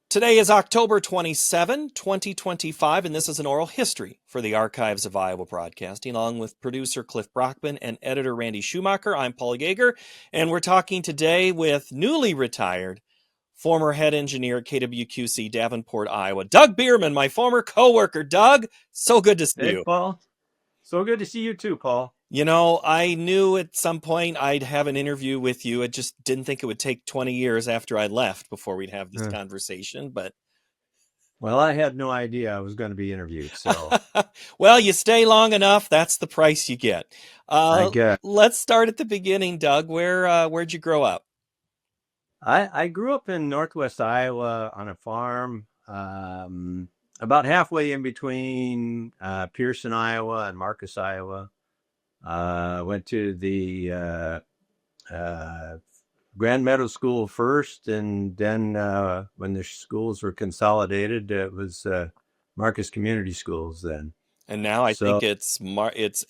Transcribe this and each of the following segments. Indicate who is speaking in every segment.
Speaker 1: Today is October 27, 2025, and this is an oral history for the Archives of Iowa Broadcasting, along with producer Cliff Brockman and editor Randy Schumacher. I'm Paul Yeager, and we're talking today with newly retired former head engineer at KWQC, Davenport, Iowa, Doug Bierman, my former coworker. Doug, so good to see
Speaker 2: Hey,
Speaker 1: you.
Speaker 2: Paul. So good to see you too, Paul.
Speaker 1: You know, I knew at some point I'd have an interview with you. I just didn't think it would take 20 years after I left before we'd have this conversation, but
Speaker 2: Well, I had no idea I was going to be interviewed, so
Speaker 1: well, you stay long enough, that's the price you get.
Speaker 2: I
Speaker 1: Uh,
Speaker 2: get.
Speaker 1: let's start at the beginning, Doug. Where'd you grow up?
Speaker 2: I grew up in Northwest Iowa on a farm, about halfway in between Pearson, Iowa, and Marcus, Iowa. Went to the uh, Grand Meadow School first, and then when the schools were consolidated, it was Marcus Community Schools then.
Speaker 1: And now I think
Speaker 2: So
Speaker 1: it's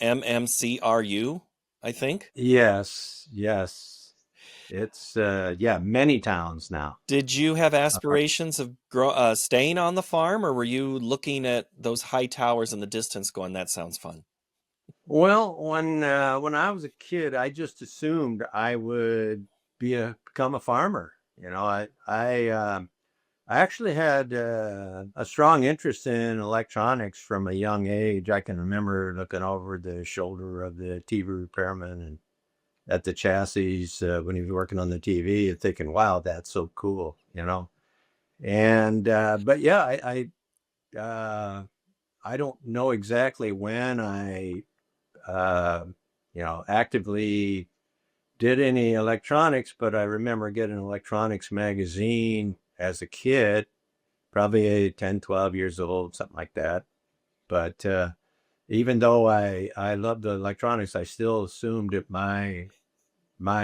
Speaker 1: MMCRU, I think.
Speaker 2: yes. It's many towns now.
Speaker 1: Did you have
Speaker 2: Uh,
Speaker 1: aspirations of staying on the farm, or were you looking at those high towers in the distance going, that sounds fun?
Speaker 2: well, when I was a kid, I just assumed I would become a farmer. I actually had a strong interest in electronics from a young age. I can remember looking over the shoulder of the TV repairman and at the chassis when he was working on the TV and thinking, "Wow, that's so cool." And but yeah, I don't know exactly when I uh, actively did any electronics, but I remember getting an electronics magazine as a kid, probably 10, 12 years old, something like that. But even though I loved the electronics, I still assumed that my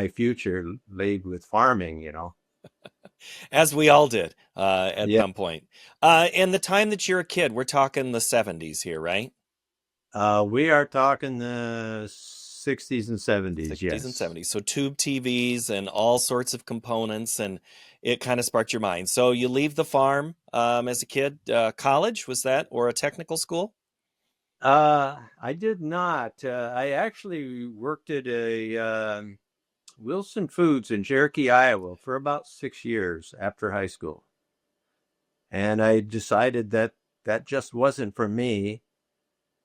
Speaker 2: future laid with farming.
Speaker 1: As we all did at
Speaker 2: Yeah.
Speaker 1: some point. And the time that you're a kid, we're talking the 70s here, right?
Speaker 2: We are talking the 60s and 70s,
Speaker 1: 60s and
Speaker 2: yes.
Speaker 1: 70s. So tube TVs and all sorts of components, and it kind of sparked your mind. So you leave the farm as a kid. College, was that, or a technical school?
Speaker 2: I did not. I actually worked at a Wilson Foods in Cherokee, Iowa for about 6 years after high school. And I decided that that just wasn't for me.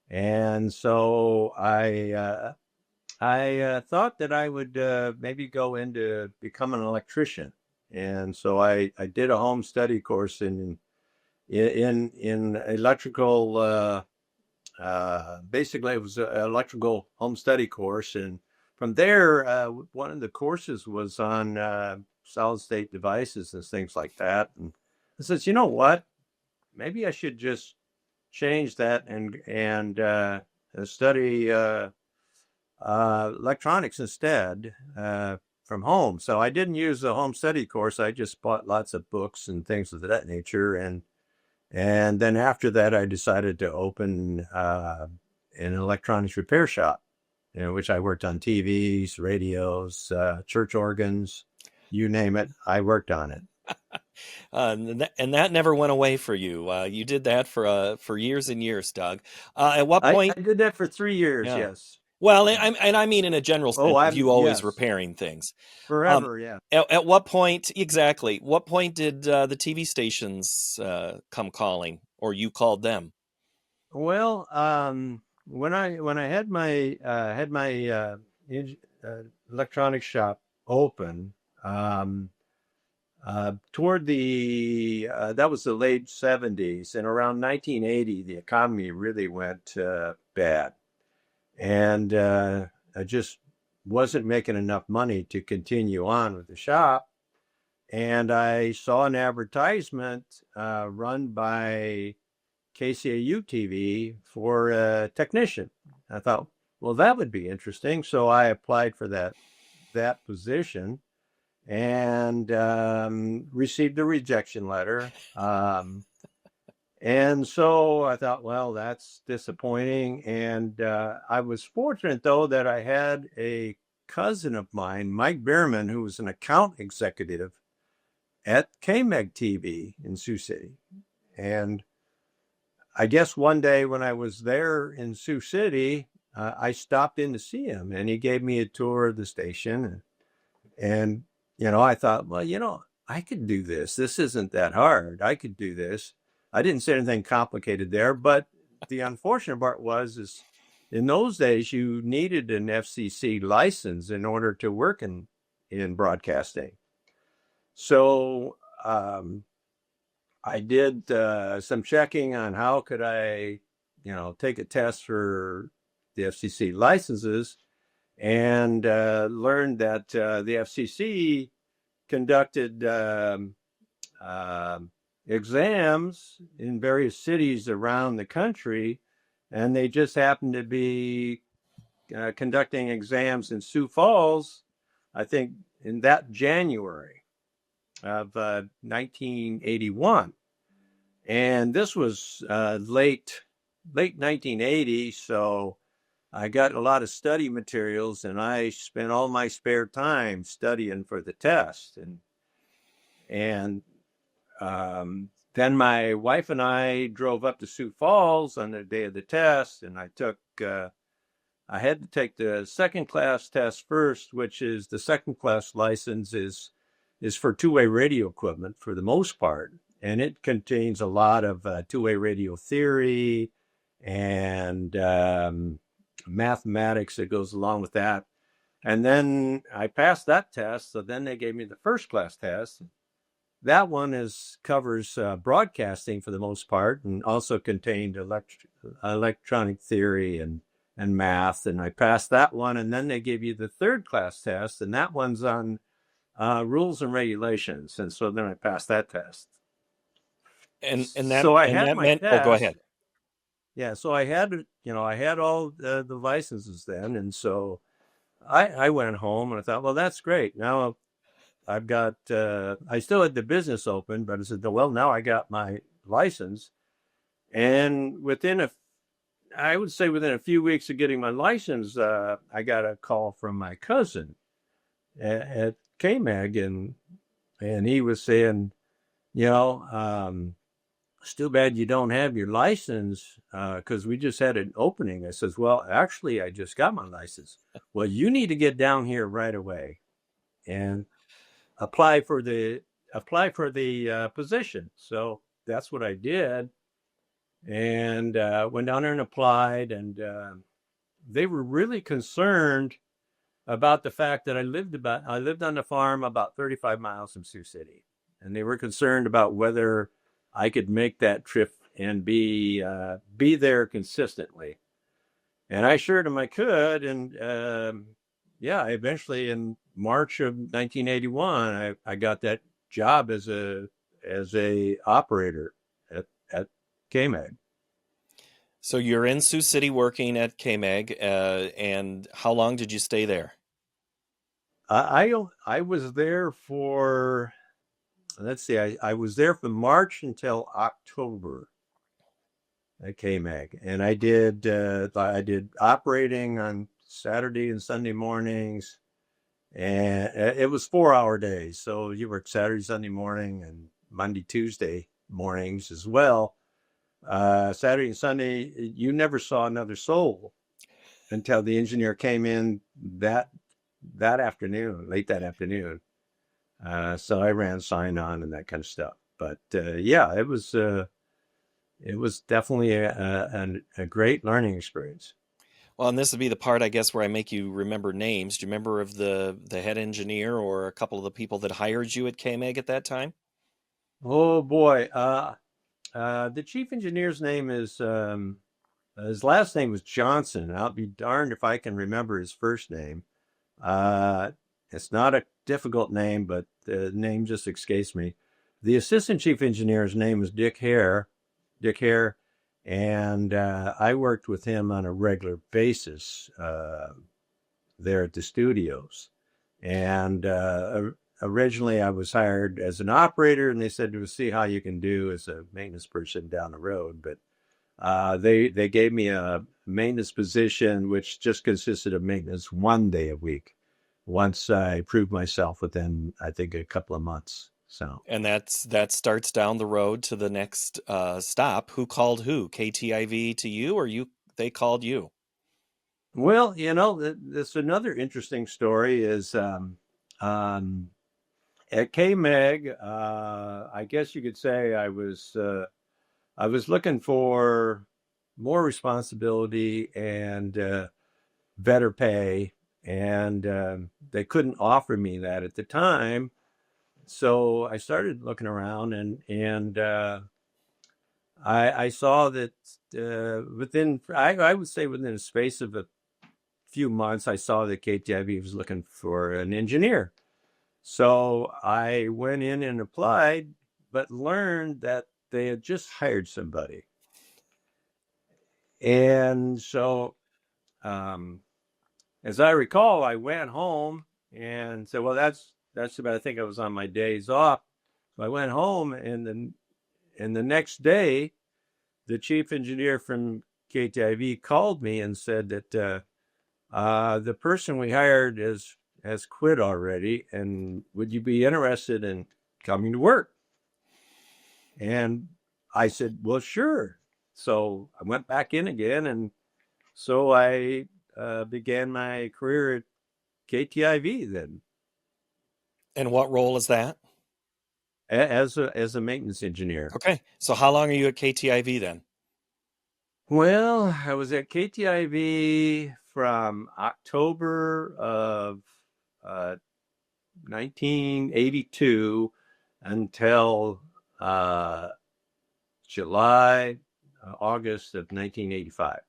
Speaker 2: And so I thought that I would maybe go into become an electrician. And so I did a home study course in electrical. Basically, it was an electrical home study course, and from there, one of the courses was on solid state devices and things like that. And I says, you know what? Maybe I should just change that and study electronics instead from home. So I didn't use the home study course. I just bought lots of books and things of that nature. And then after that, I decided to open an electronics repair shop, which I worked on TVs, radios, church organs, you name it. I worked on it.
Speaker 1: And that never went away for you. You did that for years and years, Doug. At what
Speaker 2: I
Speaker 1: point?
Speaker 2: did that for 3 years.
Speaker 1: Yeah.
Speaker 2: Yes.
Speaker 1: Well, and I mean in a general
Speaker 2: Oh,
Speaker 1: sense of you always
Speaker 2: yes,
Speaker 1: repairing things. Um,
Speaker 2: forever. Yeah.
Speaker 1: at what point exactly? What point did the TV stations come calling, or you called them?
Speaker 2: Well, when I had my in, electronics shop open, um, toward the that was the late 70s, and around 1980, the economy really went bad, and I just wasn't making enough money to continue on with the shop. And I saw an advertisement run by KCAU TV for a technician. I thought, well, that would be interesting. So I applied for that position and received a rejection letter. And so I thought, well, that's disappointing. And I was fortunate, though, that I had a cousin of mine, Mike Bierman, who was an account executive at KMEG TV in Sioux City. And I guess one day when I was there in Sioux City, I stopped in to see him, and he gave me a tour of the station. And I thought, well, I could do this. This isn't that hard. I could do this. I didn't say anything complicated there, but the unfortunate part is in those days, you needed an FCC license in order to work in broadcasting. So I did some checking on how could I, take a test for the FCC licenses, and learned that the FCC conducted exams in various cities around the country, and they just happened to be conducting exams in Sioux Falls, I think, in that January of 1981. And this was late 1980, so I got a lot of study materials, and I spent all my spare time studying for the test. And then my wife and I drove up to Sioux Falls on the day of the test, and I had to take the second class test first, which is the second class license is for two-way radio equipment for the most part. And it contains a lot of two-way radio theory and mathematics that goes along with that. And then I passed that test. So then they gave me the first class test. That one covers broadcasting for the most part, and also contained electronic theory and math. And I passed that one. And then they gave you the third class test, and that one's on rules and regulations. And so then I passed that test.
Speaker 1: And that,
Speaker 2: so I
Speaker 1: and
Speaker 2: had
Speaker 1: that
Speaker 2: my
Speaker 1: meant,
Speaker 2: test.
Speaker 1: oh, go ahead.
Speaker 2: Yeah, so I had all the licenses then, and so I went home and I thought, well, that's great. Now I've got I still had the business open, but I said, well, now I got my license, and within a few weeks of getting my license, I got a call from my cousin at KMEG, and he was saying, it's too bad you don't have your license because we just had an opening. I says, well, actually, I just got my license. Well, you need to get down here right away and apply for the position. So that's what I did, and went down there and applied. And they were really concerned about the fact that I lived on the farm about 35 miles from Sioux City, and they were concerned about whether I could make that trip and be there consistently. And I assured them I could. And eventually in March of 1981, I got that job as a operator at KMEG.
Speaker 1: So you're in Sioux City working at KMEG, and how long did you stay there?
Speaker 2: I was there for... Let's see, I was there from March until October at KMEG, and I did operating on Saturday and Sunday mornings, and it was 4-hour days. So you worked Saturday, Sunday morning, and Monday, Tuesday mornings as well. Saturday and Sunday, you never saw another soul until the engineer came in that afternoon, late that afternoon. So I ran sign on and that kind of stuff. But it was definitely a great learning experience.
Speaker 1: Well, and this would be the part, I guess, where I make you remember names. Do you remember of the head engineer or a couple of the people that hired you at KMEG at that time?
Speaker 2: Oh boy, the chief engineer's name is his last name was Johnson. I'll be darned if I can remember his first name. It's not a difficult name, but the name just escapes me. The assistant chief engineer's name was Dick Hare, and I worked with him on a regular basis there at the studios. And originally I was hired as an operator, and they said to see how you can do as a maintenance person down the road. But they gave me a maintenance position, which just consisted of maintenance 1 day a week, once I proved myself within, I think, a couple of months. So,
Speaker 1: And that starts down the road to the next stop. Who called who? KTIV to you, or they called you?
Speaker 2: well, this another interesting story is um, at KMEG. I guess you could say I was looking for more responsibility and better pay, and they couldn't offer me that at the time. So I started looking around, and I saw that I would say within a space of a few months, I saw that KTIV was looking for an engineer. So I went in and applied, but learned that they had just hired somebody. And so, um, as I recall, I went home and said, "Well, that's about." I think I was on my days off. So I went home, and the next day, the chief engineer from KTIV called me and said that the person we hired has quit already, and would you be interested in coming to work? And I said, well, sure. So I went back in again, and so I began my career at KTIV then
Speaker 1: And what role is that?
Speaker 2: as a maintenance engineer.
Speaker 1: Okay. So how long are you at KTIV then?
Speaker 2: Well, I was at KTIV from October of uh, 1982 until July, August of 1985.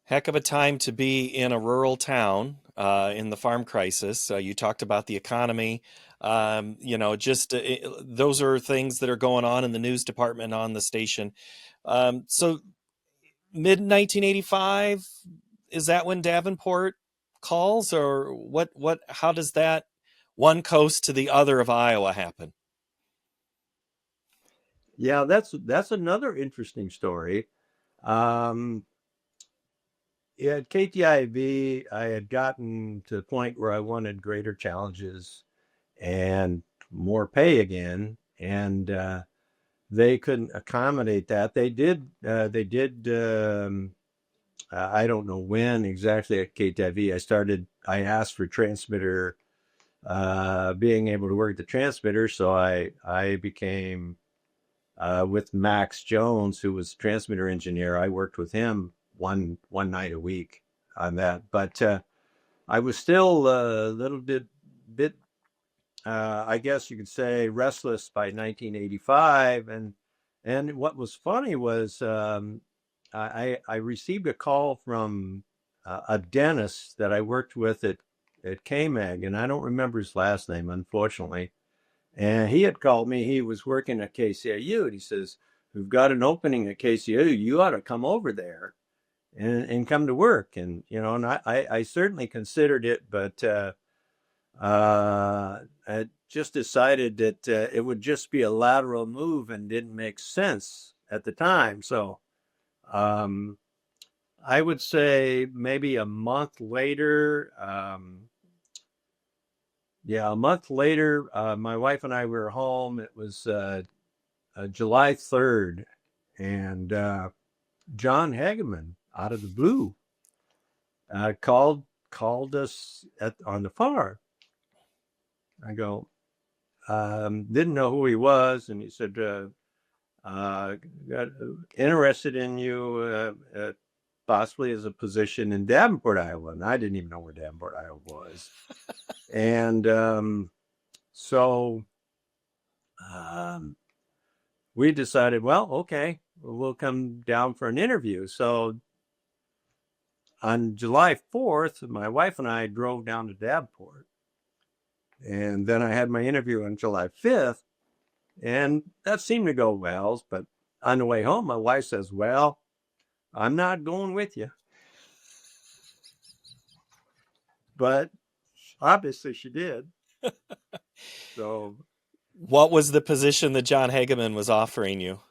Speaker 1: Heck of a time to be in a rural town in the farm crisis. You talked about the economy. Just those are things that are going on in the news department on the station. So mid 1985, is that when Davenport calls, or what? How does that one coast to the other of Iowa happen?
Speaker 2: Yeah, that's another interesting story. Um, at KTIV, I had gotten to the point where I wanted greater challenges and more pay again, and they couldn't accommodate that. They did. They did. I don't know when exactly at KTIV. I asked for transmitter, being able to work the transmitter, so I became with Max Jones, who was transmitter engineer. I worked with him one night a week on that, but I was still a little bit I guess you could say restless by 1985, and what was funny was I received a call from a dentist that I worked with at KMEG, and I don't remember his last name, unfortunately. And he had called me. He was working at KCIU, and he says, "We've got an opening at KCIU. You ought to come over there and come to work." And and I certainly considered it, but I just decided that it would just be a lateral move and didn't make sense at the time. So um, I would say maybe a month later. Yeah, a month later, my wife and I were home. It was July 3rd, and John Hageman, out of the blue, called us on the farm. I go, didn't know who he was, and he said, got interested in you possibly as a position in Davenport, Iowa. And I didn't even know where Davenport, Iowa was. And so um, we decided, well, okay, we'll come down for an interview. So on July 4th, my wife and I drove down to Davenport. And then I had my interview on July 5th. And that seemed to go well. But on the way home, my wife says, well, I'm not going with you. But obviously she did. So
Speaker 1: What was the position that John Hageman was offering you?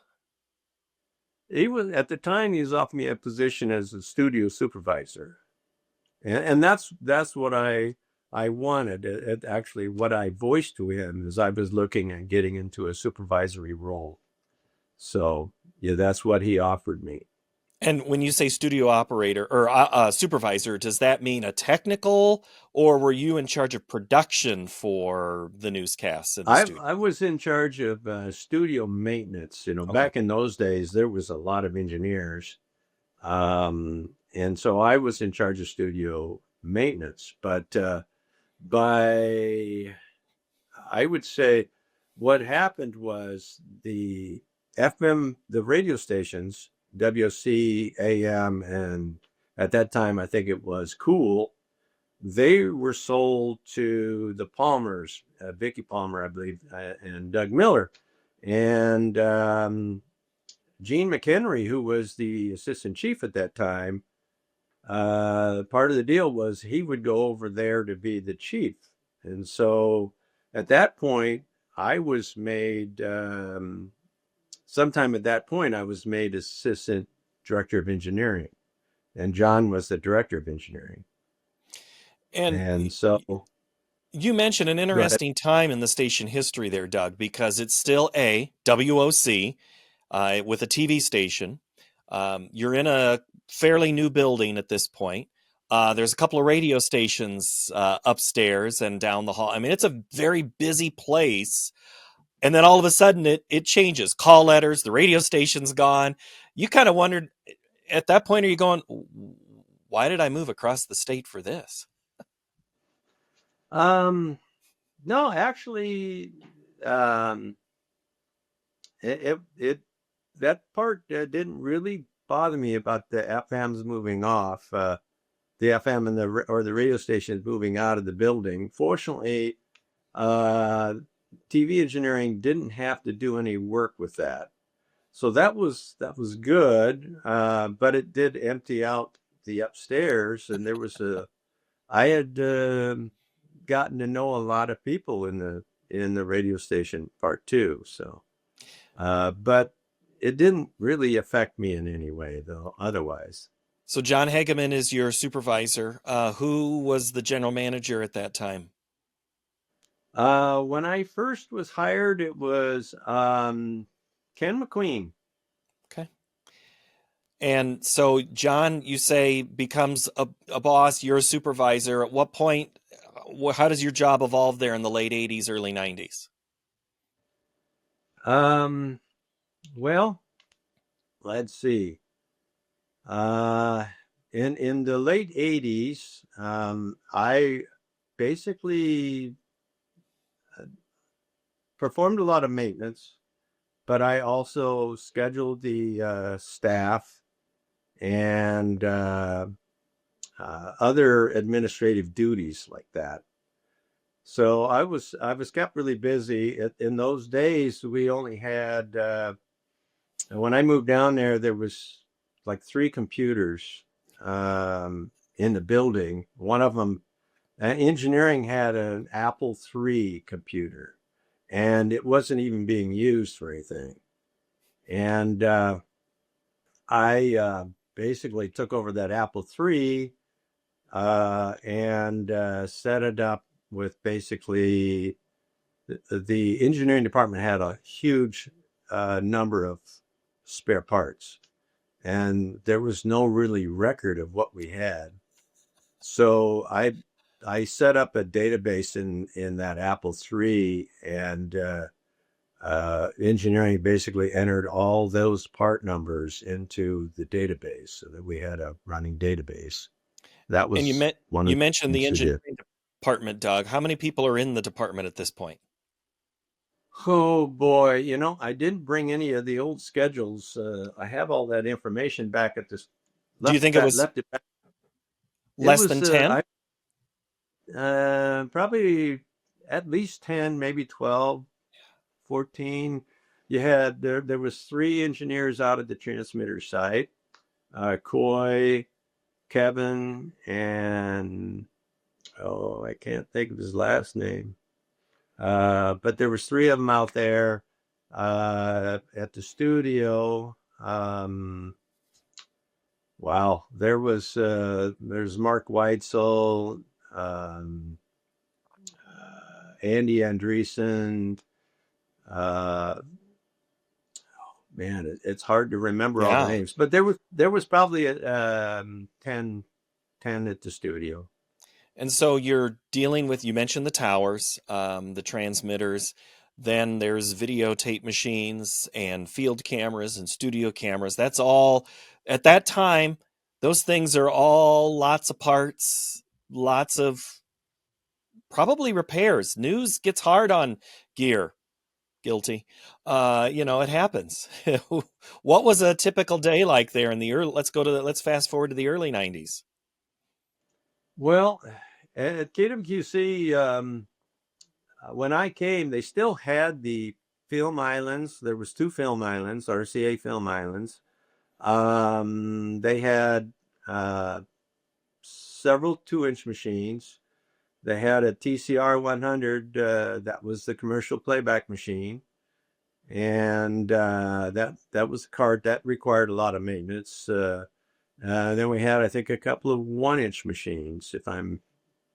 Speaker 2: he was, at the time, he was offering me a position as a studio supervisor. And that's what I I wanted. Actually, what I voiced to him is I was looking at getting into a supervisory role. So, yeah, that's what he offered me.
Speaker 1: And when you say studio operator or supervisor, does that mean a technical, or were you in charge of production for the newscasts in the studio?
Speaker 2: I was in charge of studio maintenance.
Speaker 1: Okay.
Speaker 2: Back in those days, there was a lot of engineers. And so I was in charge of studio maintenance. But by, I would say, what happened was the radio stations, WOC, AM, and at that time, I think it was Cool, they were sold to the Palmers, Vicky Palmer, I believe, and Doug Miller. And Gene McHenry, who was the assistant chief at that time, part of the deal was he would go over there to be the chief. And so at that point, I was made, sometime at that point, I was made assistant director of engineering. And John was the director of engineering.
Speaker 1: And
Speaker 2: And so,
Speaker 1: you mentioned an
Speaker 2: go ahead.
Speaker 1: interesting time in the station history there, Doug, because it's still a WOC with a TV station. You're in a fairly new building at this point. There's a couple of radio stations upstairs and down the hall. I mean, it's a very busy place. And then all of a sudden it changes. Call letters, the radio station's gone. You kind of wondered at that point, are you going, why did I move across the state for this?
Speaker 2: Um, no, actually, um, it that part didn't really bother me about the FMs moving off, the FM and the radio stations moving out of the building. Fortunately, uh, TV engineering didn't have to do any work with that, so that was good. But it did empty out the upstairs, and there was a I had gotten to know a lot of people in the radio station part too. So, but it didn't really affect me in any way though. Otherwise,
Speaker 1: So John Hageman is your supervisor. Who was the general manager at that time?
Speaker 2: when I first was hired, it was Ken McQueen.
Speaker 1: Okay. And so John, you say, becomes a boss, you're a supervisor. At what point, how does your job evolve there in the late 80s, early 90s?
Speaker 2: Um, well, let's see. Uh, in the late '80s, I basically performed a lot of maintenance, but I also scheduled the staff and other administrative duties like that. So I was kept really busy. In those days, we only had when I moved down there, there was like three computers in the building. One of them, engineering had an Apple III computer, and it wasn't even being used for anything. And I basically took over that Apple III and set it up with basically the engineering department had a huge number of spare parts, and there was no really record of what we had. So I set up a database in that Apple III, and engineering basically entered all those part numbers into the database so that we had a running database. That
Speaker 1: And
Speaker 2: was one of
Speaker 1: you
Speaker 2: the
Speaker 1: mentioned the
Speaker 2: things we did.
Speaker 1: engineering department, Doug. How many people are in the department at this point?
Speaker 2: Oh boy, I didn't bring any of the old schedules. I have all that information back at this
Speaker 1: Do you think it was
Speaker 2: left it back. It
Speaker 1: less
Speaker 2: was
Speaker 1: than 10?
Speaker 2: probably at least 10, maybe 12, 14. You had there was three engineers out at the transmitter site, Coy, Kevin, and oh, I can't think of his last name. But there was three of them out there at the studio. Wow, there's Mark Weitzel, Andy Andreessen. Uh, Man, it's hard to remember all the
Speaker 1: Yeah.
Speaker 2: names, but there was probably 10 at the studio.
Speaker 1: And so you're dealing with, you mentioned the towers, the transmitters, then there's videotape machines and field cameras and studio cameras. That's all, at that time, those things are all lots of parts, lots of probably repairs. News gets hard on gear. Guilty. It happens. What was a typical day like there in the early, let's fast forward to the early 90s.
Speaker 2: Well, at KWQC, when I came, they still had the film islands. There was two film islands, RCA film islands. They had several 2-inch machines. They had a TCR 100 that was the commercial playback machine, and that was a card that required a lot of maintenance. Then we had, I think, a couple of 1-inch machines, if I'm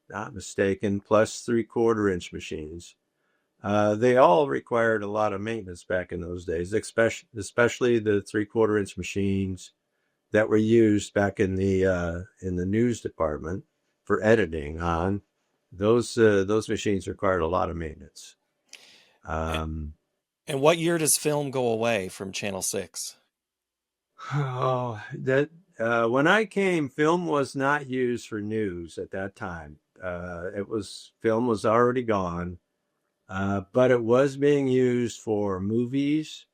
Speaker 2: not mistaken, plus 3/4-inch machines. They all required a lot of maintenance back in those days, especially the 3/4-inch machines that were used back in the news department for editing on. Those machines required a lot of maintenance. Um,
Speaker 1: And what year does film go away from Channel 6?
Speaker 2: oh, that when I came, film was not used for news at that time. Film was already gone, but it was being used for movies,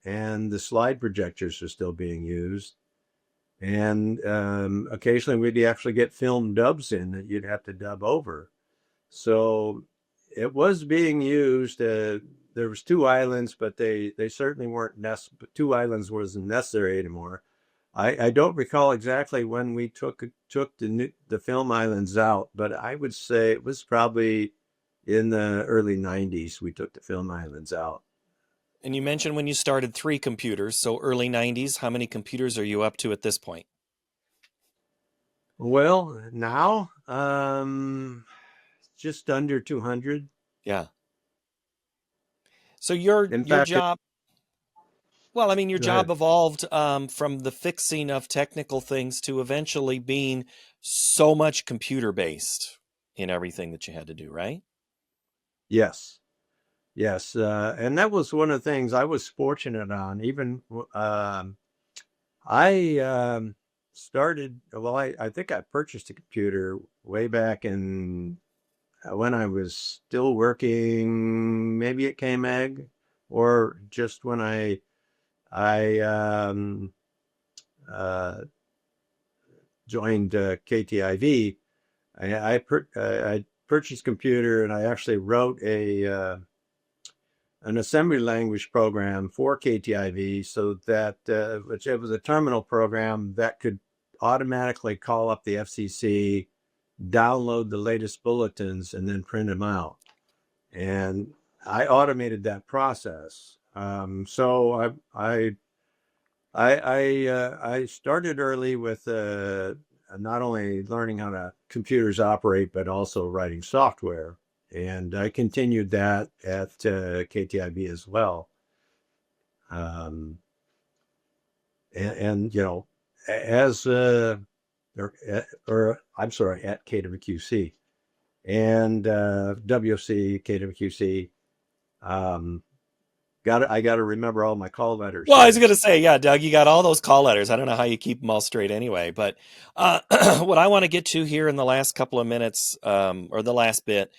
Speaker 2: and the slide projectors are still being used. And occasionally we'd actually get film dubs in that you'd have to dub over. So it was being used. There was 2 islands, but they certainly weren't 2 islands wasn't necessary anymore. I don't recall exactly when we took the film islands out, but I would say it was probably in the early 90s we took the film islands out.
Speaker 1: And you mentioned when you started 3 computers, so early 90s. How many computers are you up to at this point?
Speaker 2: Well, now just under 200.
Speaker 1: Yeah. So your
Speaker 2: In
Speaker 1: your
Speaker 2: fact,
Speaker 1: job, well, I mean, your
Speaker 2: go ahead.
Speaker 1: job evolved from the fixing of technical things to eventually being so much computer based in everything that you had to do, right?
Speaker 2: Yes. Yes, and that was one of the things I was fortunate on. Even I started, well, I think I purchased a computer way back in when I was still working, maybe at KMEG, or just when I uh, joined KTIV. I purchased a computer and I actually wrote an assembly language program for KTIV, so that which it was a terminal program that could automatically call up the FCC, download the latest bulletins, and then print them out. And I automated that process. So I started early with not only learning how to computers operate, but also writing software. And I continued that at KTIV as well. Um, and as or I'm sorry, at KWQC and WC KWQC. Um, I got to remember all my call letters
Speaker 1: Well, I was
Speaker 2: here.
Speaker 1: going to say, yeah, Doug, you got all those call letters. I don't know how you keep them all straight anyway. But what I want to get to here in the last couple of minutes, or the last bit,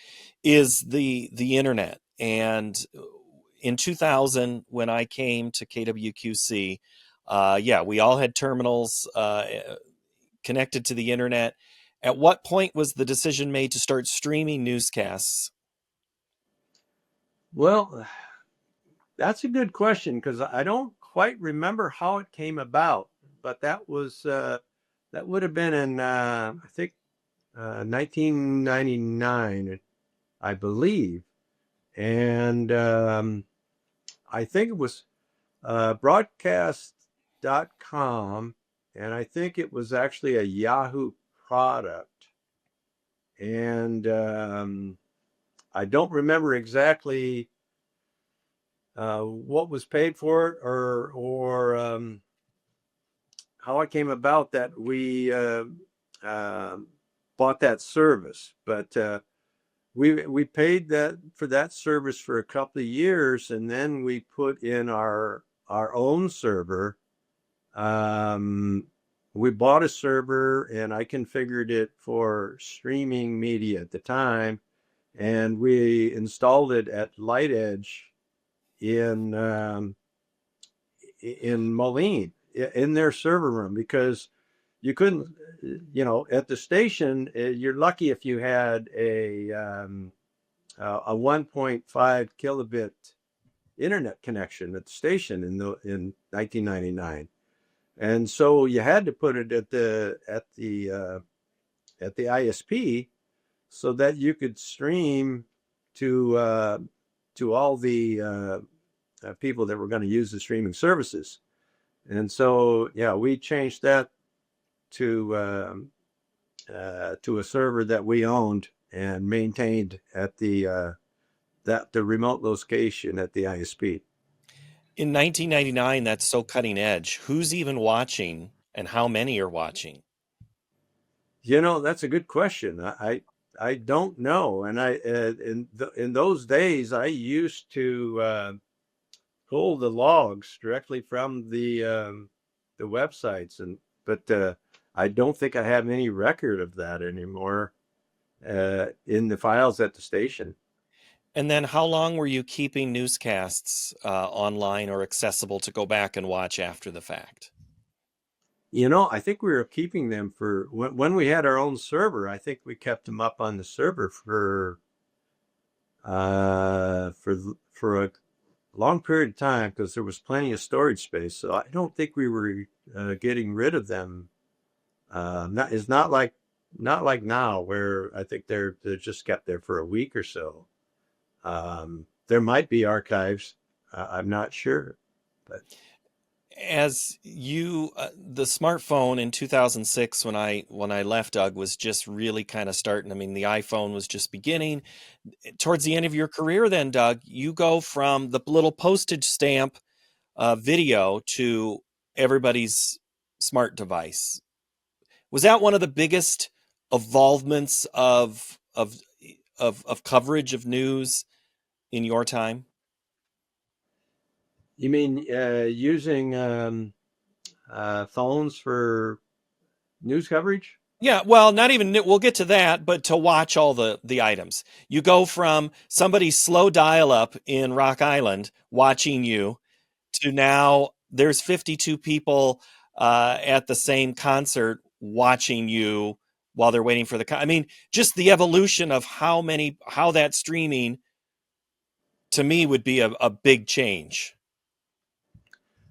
Speaker 1: is the internet. And in 2000, when I came to KWQC, yeah, we all had terminals connected to the internet. At what point was the decision made to start streaming newscasts?
Speaker 2: Well, that's a good question because I don't quite remember how it came about, but that would have been in I think 1999, I believe, and I think it was broadcast.com, and I think it was actually a Yahoo product, and I don't remember exactly what was paid for it, or how it came about that we uh, bought that service, but we paid that for that service for a couple of years, and then we put in our own server. Um, we bought a server, and I configured it for streaming media at the time, and we installed it at Light Edge in Moline, in their server room, because you couldn't, at the station, you're lucky if you had a 1.5 kilobit internet connection at the station in 1999, and so you had to put it at the ISP so that you could stream to all the people that were going to use the streaming services. And so, yeah, we changed that to a server that we owned and maintained at the remote location at the ISP.
Speaker 1: In 1999, that's so cutting edge. Who's even watching, and how many are watching?
Speaker 2: That's a good question. I don't know, and in those days I used to pull the logs directly from the websites, but I don't think I have any record of that anymore in the files at the station.
Speaker 1: And then how long were you keeping newscasts online or accessible to go back and watch after the fact?
Speaker 2: I think we were keeping them for when we had our own server. I think we kept them up on the server for a long period of time, because there was plenty of storage space. So I don't think we were getting rid of them. It's not like now, where I think they're just kept there for a week or so. There might be archives. I'm not sure, but
Speaker 1: As you, the smartphone in 2006, when I left, Doug, was just really kind of starting. I mean, the iPhone was just beginning. Towards the end of your career, then, Doug, you go from the little postage stamp video to everybody's smart device. Was that one of the biggest evolvements of coverage of news in your time?
Speaker 2: you mean using phones for news coverage?
Speaker 1: Yeah, well, not even, we'll get to that, but to watch all the items. You go from somebody's slow dial up in Rock Island watching you to now there's 52 people at the same concert watching you while they're waiting for I mean, just the evolution of how that streaming to me would be a big change.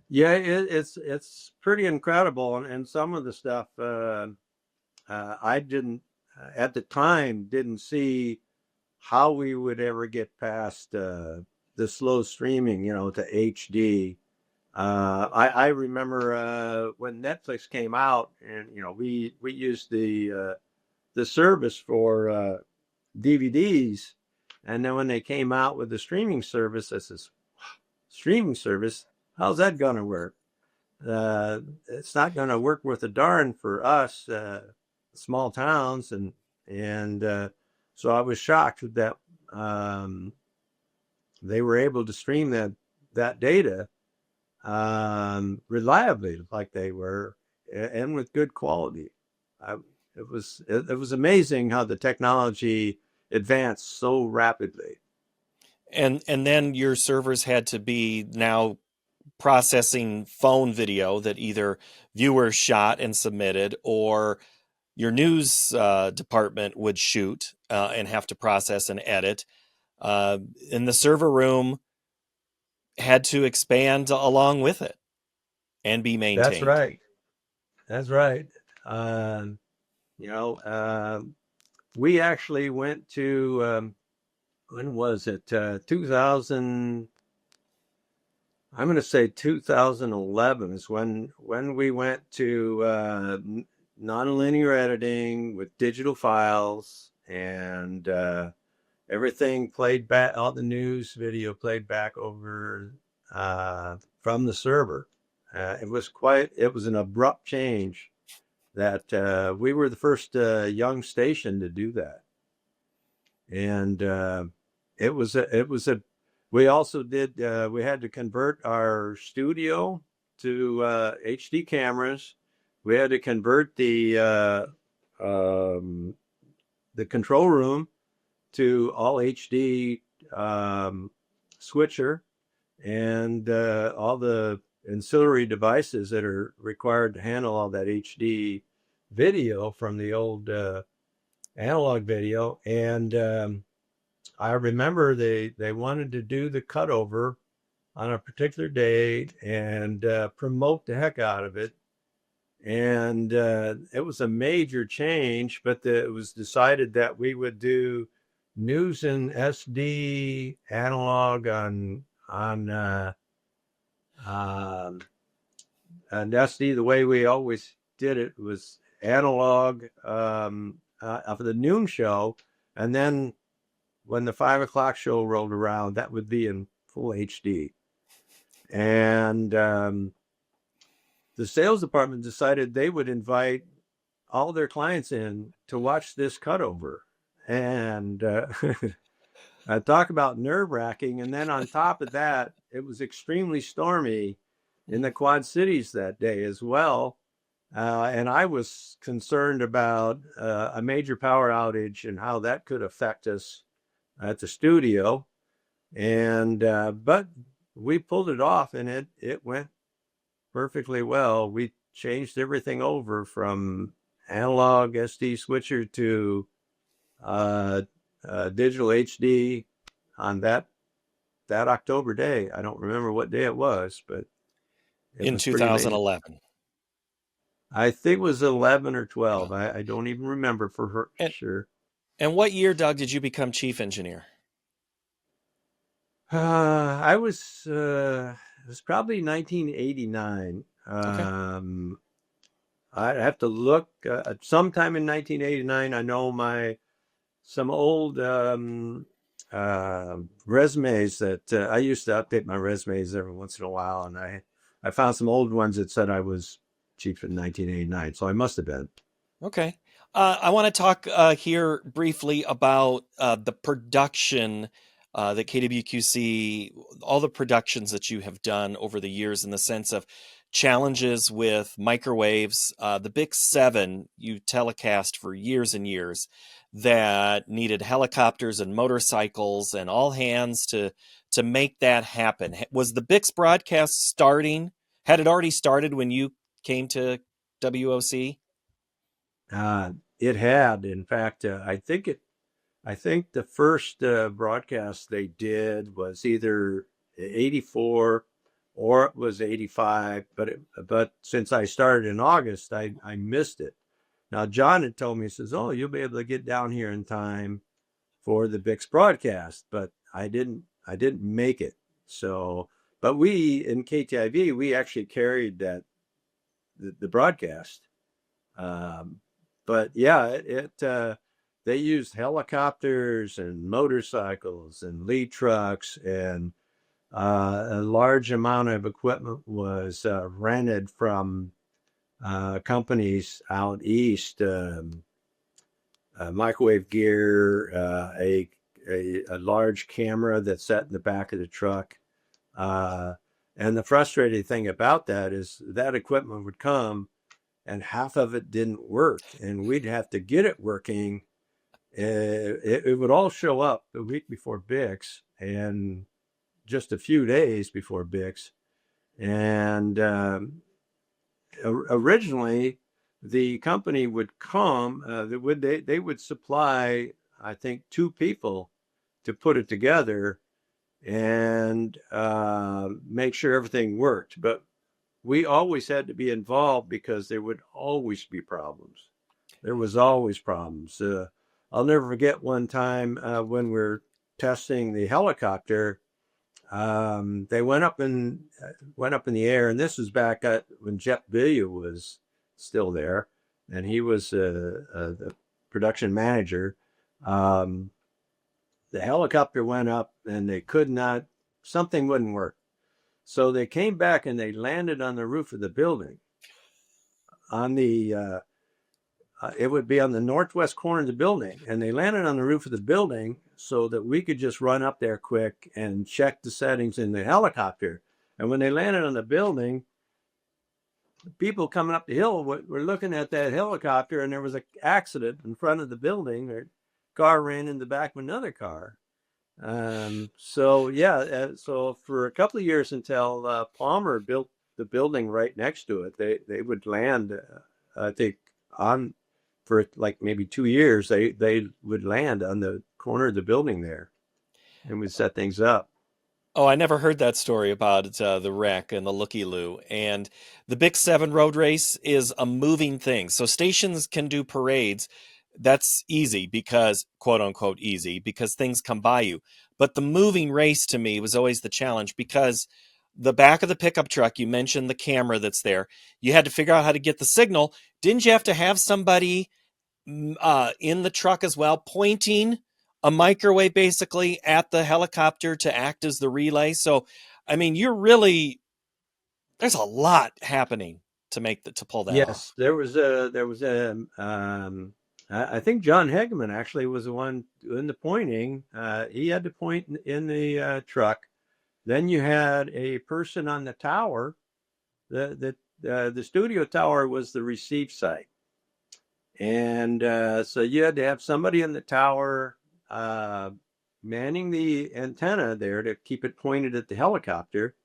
Speaker 2: Yeah, it's pretty incredible, and some of the stuff I didn't at the time didn't see how we would ever get past the slow streaming, to HD. I remember when Netflix came out, and we used the service for DVDs, and then when they came out with the streaming service, I says, streaming service, how's that going to work? It's not going to work worth a darn for us small towns, and so I was shocked that they were able to stream that data reliably, like they were, and with good quality. It was amazing how the technology advanced so rapidly.
Speaker 1: And then your servers had to be now processing phone video that either viewers shot and submitted, or your news department would shoot and have to process and edit. And the server room had to expand along with it and be
Speaker 2: That's
Speaker 1: maintained.
Speaker 2: right. That's right. Um, you know, we actually went to when was it? 2000. I'm going to say 2011 is when we went to nonlinear editing with digital files, and everything played back, all the news video played back over from the server. It was an abrupt change that we were the first young station to do that. And we also did, we had to convert our studio to HD cameras. We had to convert the control room to all HD switcher, and all the ancillary devices that are required to handle all that HD video from the old analog video. And I remember they wanted to do the cutover on a particular day and promote the heck out of it. And it was a major change, but it was decided that we would do news in SD analog on SD. The way we always did it was analog of the noon show, and then when the 5 o'clock show rolled around, that would be in full HD. And the sales department decided they would invite all their clients in to watch this cutover. And I talk about nerve-wracking. And then on top of that, it was extremely stormy in the Quad Cities that day as well. And I was concerned about a major power outage and how that could affect us at the studio. And but we pulled it off, and it went perfectly well. We changed everything over from analog SD switcher to digital HD on that October day. I don't remember what day it was, but
Speaker 1: in 2011.
Speaker 2: I think it was 11 or 12. I don't even remember for sure.
Speaker 1: And what year, Doug, did you become chief engineer?
Speaker 2: It was probably 1989.
Speaker 1: Okay.
Speaker 2: I'd have to look sometime in 1989. I know some old resumes that I used to update my resumes every once in a while, and I found some old ones that said I was chief in 1989, so I must have been.
Speaker 1: Okay. I want to talk here briefly about the production that KWQC, all the productions that you have done over the years in the sense of challenges with microwaves. The Big 7 you telecast for years and years that needed helicopters and motorcycles and all hands to make that happen. Was the Bix broadcast starting? Had it already started when you came to WOC?
Speaker 2: It had, in fact, I think the first broadcast they did was either 84 or it was 85, but since I started in August, I missed it. Now, John had told me, he says, "Oh, you'll be able to get down here in time for the Bix broadcast," but I didn't make it. So, but we in KTIV, we actually carried the broadcast. But yeah, they used helicopters and motorcycles and lead trucks, and a large amount of equipment was rented from companies out east, microwave gear, a large camera that sat in the back of the truck. And the frustrating thing about that is that equipment would come and half of it didn't work, and we'd have to get it working. It would all show up the week before Bix and just a few days before Bix. And originally, the company would come, they would supply, I think, 2 people to put it together and make sure everything worked. But we always had to be involved because there would always be problems. There was always problems. I'll never forget one time when we were testing the helicopter. They went up in the air, and this was back when Jeff Billia was still there, and he was the production manager. the helicopter went up and they could not, something wouldn't work. So they came back and they landed on the roof of the building on it would be on the northwest corner of the building. And they landed on the roof of the building so that we could just run up there quick and check the settings in the helicopter. And when they landed on the building, people coming up the hill were looking at that helicopter, and there was an accident in front of the building. A car ran in the back of another car. So for a couple of years until Palmer built the building right next to it, they would land, I think, on for like maybe 2 years. They would land on the corner of the building there, and we'd set things up.
Speaker 1: Oh, I never heard that story about the wreck and the looky-loo. And the Big Seven road race is a moving thing. So stations can do parades. That's easy because, quote unquote, easy because things come by you. But the moving race to me was always the challenge because the back of the pickup truck, you mentioned the camera that's there. You had to figure out how to get the signal. Didn't you have to have somebody in the truck as well, pointing a microwave basically at the helicopter to act as the relay? So, I mean, there's a lot happening to pull that off.
Speaker 2: Yes, I think John Hegeman actually was the one doing the pointing. He had to point in the truck. Then you had a person on the tower. The studio tower was the receive site, and so you had to have somebody in the tower manning the antenna there to keep it pointed at the helicopter.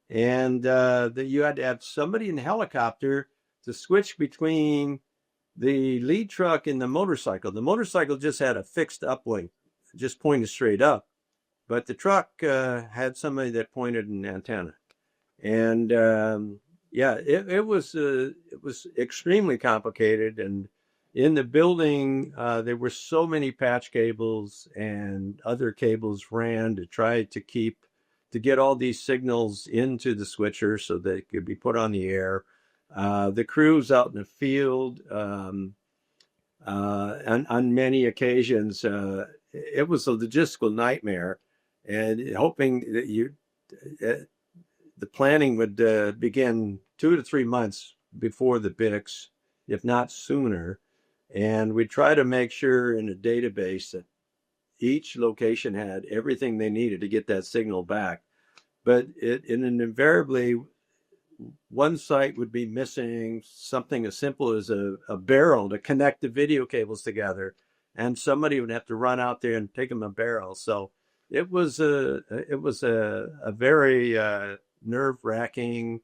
Speaker 2: And you had to have somebody in the helicopter to switch between the lead truck and the motorcycle. The motorcycle just had a fixed uplink, just pointed straight up, but the truck had somebody that pointed an antenna. And it was extremely complicated. And in the building, there were so many patch cables and other cables ran to try to get all these signals into the switcher so they could be put on the air. The crews out in the field, on many occasions, it was a logistical nightmare, and hoping that the planning would begin 2 to 3 months before the BICS, if not sooner. And we try to make sure in a database that each location had everything they needed to get that signal back. But invariably, one site would be missing something as simple as a barrel to connect the video cables together, and somebody would have to run out there and take them a barrel. So it was a very nerve-wracking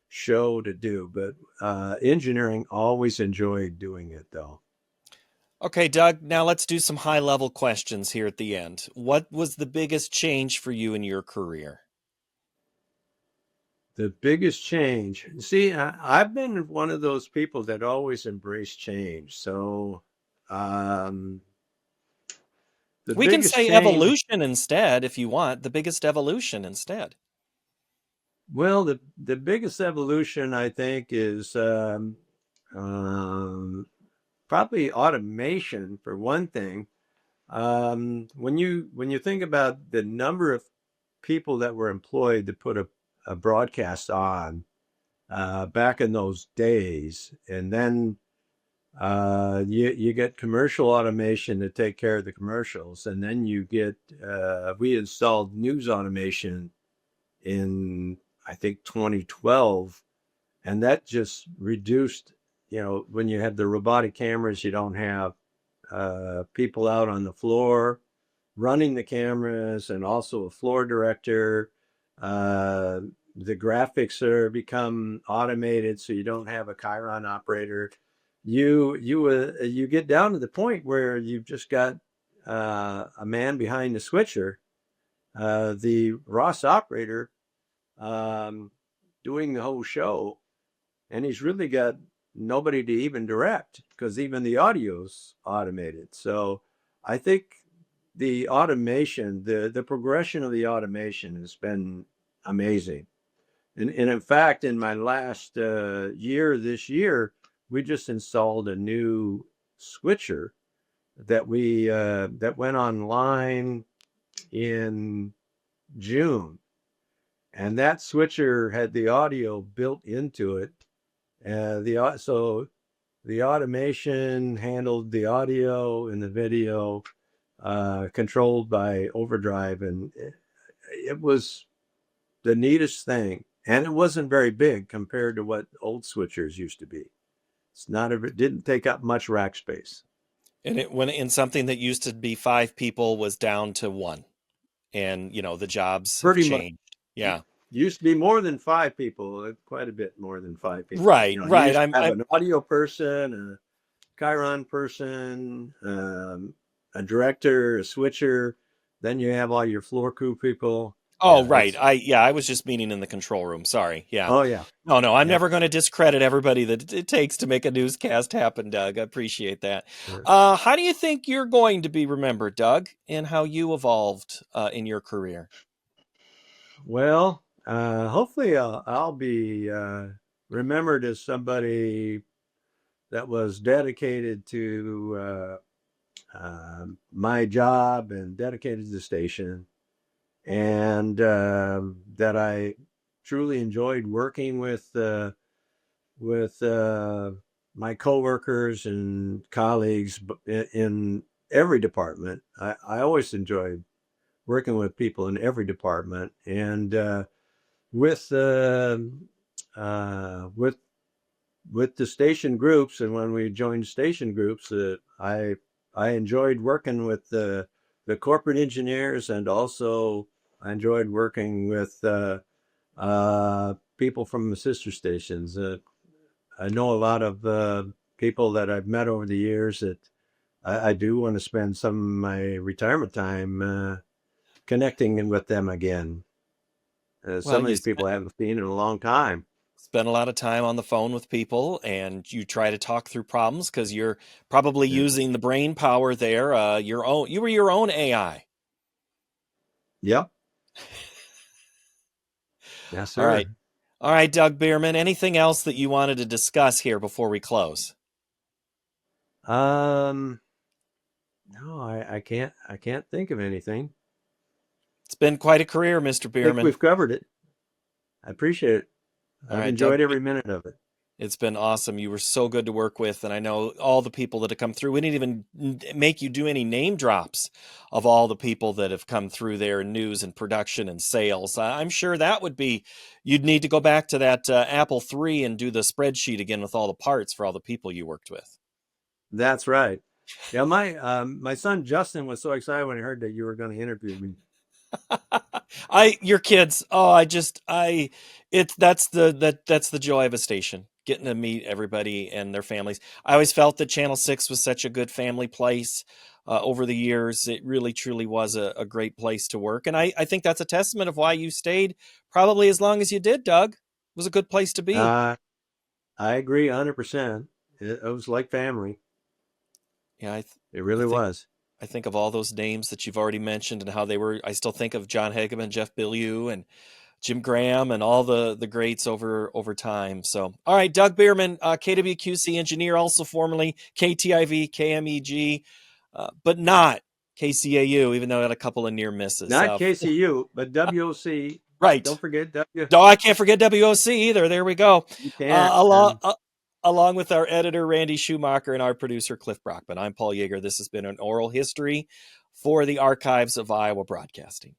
Speaker 2: show to do, but engineering always enjoyed doing it, though.
Speaker 1: Okay, Doug, now let's do some high-level questions here at the end. What was the biggest change for you in your career?
Speaker 2: The biggest change. See, I've been one of those people that always embrace change. So, the
Speaker 1: We can
Speaker 2: biggest
Speaker 1: say
Speaker 2: change.
Speaker 1: evolution instead if you want. The biggest evolution instead.
Speaker 2: Well, the biggest evolution I think is probably automation for one thing. When you think about the number of people that were employed to put a broadcast on back in those days, and then you get commercial automation to take care of the commercials, and then you get we installed news automation in I think 2012, and that just reduced. When you have the robotic cameras, you don't have people out on the floor running the cameras, and also a floor director. The graphics are become automated, so you don't have a Chiron operator. You get down to the point where you've just got a man behind the switcher, the Ross operator, doing the whole show, and he's really got nobody to even direct because even the audio's automated. So I think the automation, the progression of the automation has been amazing. And in fact, in my last this year, we just installed a new switcher that that went online in June, and that switcher had the audio built into it. So the automation handled the audio and the video, controlled by overdrive, and it was the neatest thing. And it wasn't very big compared to what old switchers used to be. It didn't take up much rack space.
Speaker 1: And it when in something that used to be 5 people was down to 1. And the jobs have
Speaker 2: Pretty much.
Speaker 1: changed. Yeah.
Speaker 2: Used to be more than 5 people, quite a bit more than 5 people.
Speaker 1: Right,
Speaker 2: You
Speaker 1: right.
Speaker 2: used to have an audio person, a Chiron person, a director, a switcher. Then you have all your floor crew people.
Speaker 1: Oh,
Speaker 2: Yeah,
Speaker 1: right. I was just meaning in the control room. Sorry. Yeah.
Speaker 2: Oh, yeah.
Speaker 1: No, I'm
Speaker 2: Yeah.
Speaker 1: never going to discredit everybody that it takes to make a newscast happen, Doug. I appreciate that.
Speaker 2: Sure.
Speaker 1: How do you think you're going to be remembered, Doug, and how you evolved in your career?
Speaker 2: Well, hopefully I'll be remembered as somebody that was dedicated to my job and dedicated to the station, and that I truly enjoyed working with my coworkers and colleagues in every department. I always enjoyed working with people in every department, and with uh, with the station groups, and when we joined station groups, I enjoyed working with the corporate engineers, and also I enjoyed working with people from the sister stations. I know a lot of people that I've met over the years that I do want to spend some of my retirement time connecting with them again. Some of these people I haven't seen in a long time.
Speaker 1: Spend a lot of time on the phone with people, and you try to talk through problems because you're probably using the brain power there. You were your own AI.
Speaker 2: Yep. Yes, sir.
Speaker 1: All right, Doug Bierman. Anything else that you wanted to discuss here before we close?
Speaker 2: No, I can't think of anything.
Speaker 1: It's been quite a career, Mr. Bierman.
Speaker 2: I think we've covered it. I appreciate it. I've enjoyed every minute of it.
Speaker 1: It's been awesome. You were so good to work with, and I know all the people that have come through. We didn't even make you do any name drops of all the people that have come through there in news and production and sales. I'm sure that you'd need to go back to that Apple III and do the spreadsheet again with all the parts for all the people you worked with.
Speaker 2: That's right. Yeah, my son Justin was so excited when he heard that you were going to interview me.
Speaker 1: Your kids. Oh, that's the joy of a station, getting to meet everybody and their families. I always felt that Channel 6 was such a good family place. Over the years, it really truly was a great place to work. And I think that's a testament of why you stayed probably as long as you did, Doug. It was a good place to be.
Speaker 2: I agree 100%. It was like family.
Speaker 1: Yeah,
Speaker 2: it really was.
Speaker 1: I think of all those names that you've already mentioned and how they were. I still think of John Hageman, Jeff Bilyeu, and Jim Graham, and all the greats over time. So, all right, Doug Bierman, KWQC engineer, also formerly KTIV, KMEG, but not KCAU, even though I had a couple of near misses.
Speaker 2: Not KCU, but WOC.
Speaker 1: Right.
Speaker 2: Don't forget WOC.
Speaker 1: No, I can't forget WOC either. There we go.
Speaker 2: You can't.
Speaker 1: Along with our editor, Randy Schumacher, and our producer, Cliff Brockman. I'm Paul Yeager. This has been an oral history for the Archives of Iowa Broadcasting.